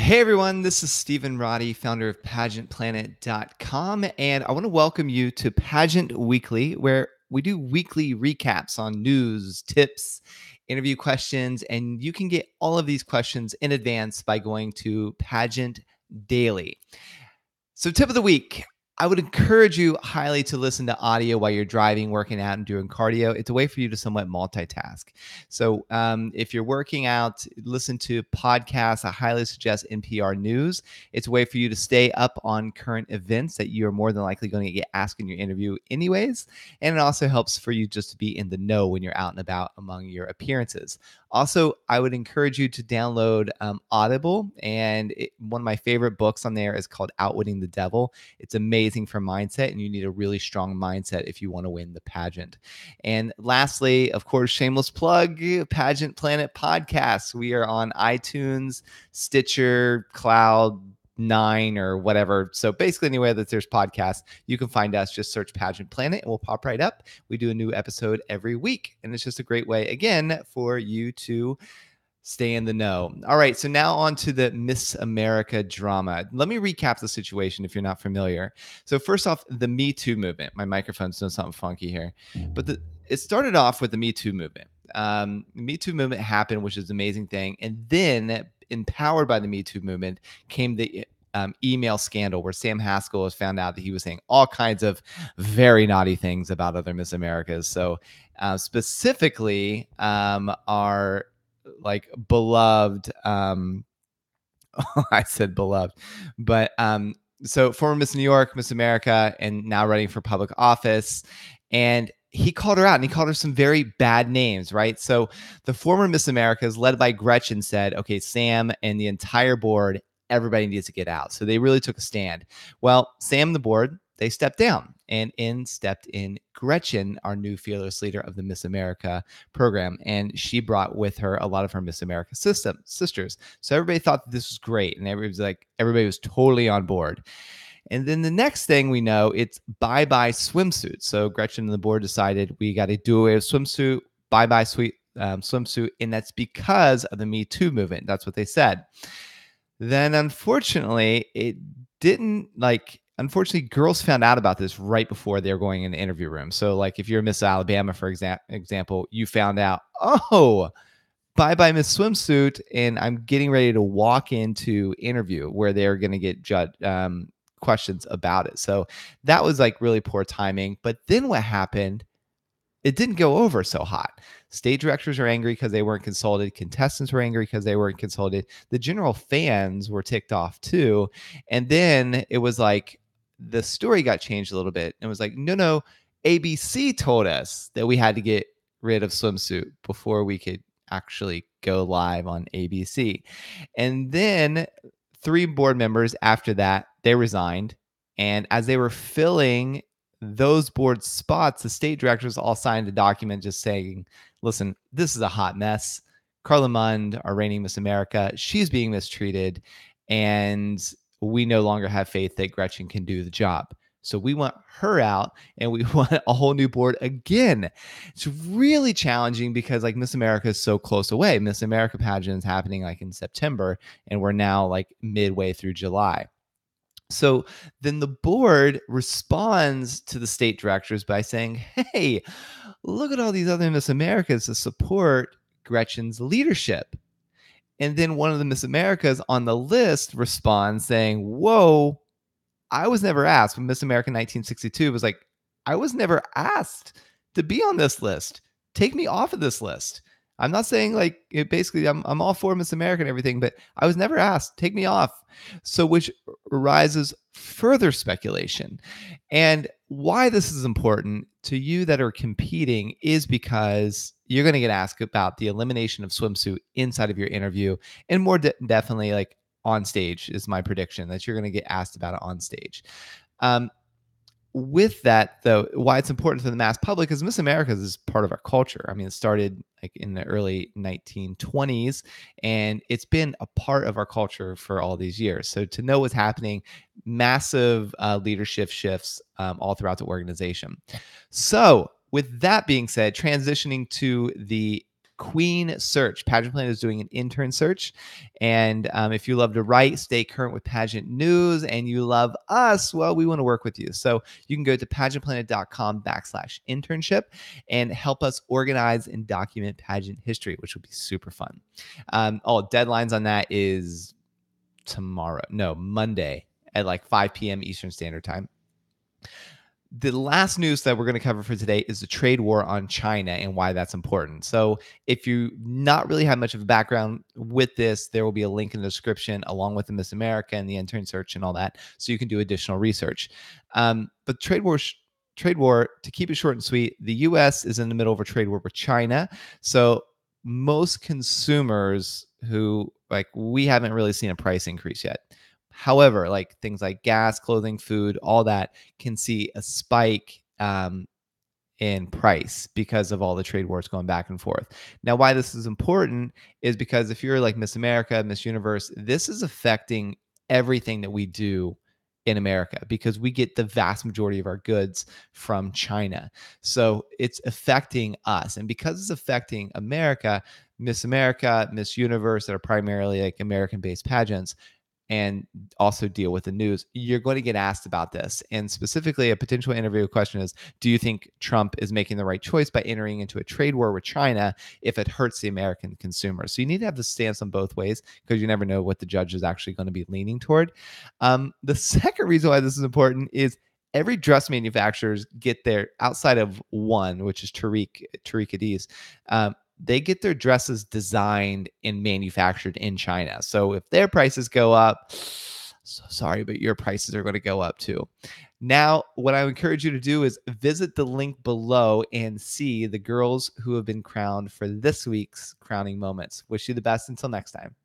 Hey everyone, this is Stephen Roddy, founder of PageantPlanet.com, and I want to welcome you to Pageant Weekly, where we do weekly recaps on news, tips, interview questions, and you can get all of these questions in advance by going to Pageant Daily. So, tip of the week. I would encourage you highly to listen to audio while you're driving, working out, and doing cardio. It's a way for you to somewhat multitask. So, if you're working out, listen to podcasts. I highly suggest NPR News. It's a way for you to stay up on current events that you're more than likely going to get asked in your interview, anyways. And it also helps for you just to be in the know when you're out and about among your appearances. Also, I would encourage you to download Audible. And one of my favorite books on there is called Outwitting the Devil. It's amazing for mindset, and you need a really strong mindset if you want to win the pageant. And lastly, of course, shameless plug, Pageant Planet podcast. We are on iTunes, Stitcher, Cloud, 9 or whatever. So basically anywhere that there's podcasts, you can find us. Just search Pageant Planet and we'll pop right up. We do a new episode every week. And it's just a great way, again, for you to stay in the know. All right, so now on to the Miss America drama. Let me recap the situation if you're not familiar. So first off, the MeToo movement. My microphone's doing something funky here. But it started off with the MeToo movement. The MeToo movement happened, which is an amazing thing. And then empowered by the MeToo movement came the email scandal where Sam Haskell was found out that he was saying all kinds of very naughty things about other Miss Americas. So specifically our like beloved I said beloved, but so former Miss New York, Miss America, and now running for public office. And he called her out and he called her some very bad names, right? So the former Miss Americas, led by Gretchen, said, okay, Sam and the entire board, everybody needs to get out. So they really took a stand. Well, Sam and the board, they stepped down, and in stepped in Gretchen, our new fearless leader of the Miss America program. And she brought with her a lot of her Miss America sisters. So everybody thought that this was great. And everybody was totally on board. And then the next thing we know, it's byebye swimsuits. So Gretchen and the board decided we got to do away with swimsuit, byebye swimsuit. And that's because of the Me Too movement. That's what they said. Then unfortunately, it didn't unfortunately, girls found out about this right before they were going in the interview room. So like if you're Miss Alabama, for example, you found out, oh, bye Miss Swimsuit, and I'm getting ready to walk into interview where they're going to get questions about it. So that was like really poor timing. But then what happened, it didn't go over so hot. Stage directors are angry because they weren't consulted. Contestants were angry because they weren't consulted. The general fans were ticked off too. And then it was like the story got changed a little bit. It was like, no, ABC told us that we had to get rid of swimsuit before we could actually go live on ABC. And then 3 board members after that, they resigned. And as they were filling those board spots, the state directors all signed a document just saying, listen, this is a hot mess. Carla Mund, our reigning Miss America, she's being mistreated, and we no longer have faith that Gretchen can do the job. So we want her out, and we want a whole new board again. It's really challenging because like Miss America is so close away. Miss America pageant is happening like in September, and we're now like midway through July. So then the board responds to the state directors by saying, hey, look at all these other Miss Americas to support Gretchen's leadership. And then one of the Miss Americas on the list responds saying, whoa, I was never asked. When Miss America 1962 was like, I was never asked to be on this list. Take me off of this list. I'm not saying like basically I'm all for Miss America and everything, but I was never asked. Take me off. So which arises further speculation. And why this is important to you that are competing is because you're going to get asked about the elimination of swimsuit inside of your interview, and more definitely like on stage is my prediction that you're going to get asked about it on stage. With that, though, why it's important to the mass public is Miss America is part of our culture. I mean, it started like in the early 1920s, and it's been a part of our culture for all these years. So to know what's happening, massive leadership shifts all throughout the organization. So with that being said, transitioning to the Queen search. Pageant Planet is doing an intern search. And if you love to write, stay current with pageant news, and you love us, well, we want to work with you. So you can go to pageantplanet.com/internship and help us organize and document pageant history, which will be super fun. Deadlines on that is Monday at like 5 p.m. Eastern Standard Time. The last news that we're going to cover for today is the trade war on China and why that's important. So, if you not really have much of a background with this, there will be a link in the description along with the Miss America and the intern search and all that, so you can do additional research. But trade war, to keep it short and sweet, the U.S. is in the middle of a trade war with China. So, most consumers we haven't really seen a price increase yet. However, like things like gas, clothing, food, all that can see a spike in price because of all the trade wars going back and forth. Now, why this is important is because if you're like Miss America, Miss Universe, this is affecting everything that we do in America because we get the vast majority of our goods from China. So it's affecting us. And because it's affecting America, Miss Universe, that are primarily like American-based pageants, and also deal with the news, you're going to get asked about this. And specifically, a potential interview question is, do you think Trump is making the right choice by entering into a trade war with China if it hurts the American consumer? So you need to have the stance on both ways because you never know what the judge is actually going to be leaning toward. The second reason why this is important is every dress manufacturers get their, outside of one, which is Tariq Adiz, they get their dresses designed and manufactured in China. So if their prices go up, so sorry, but your prices are going to go up too. Now, what I encourage you to do is visit the link below and see the girls who have been crowned for this week's crowning moments. Wish you the best until next time.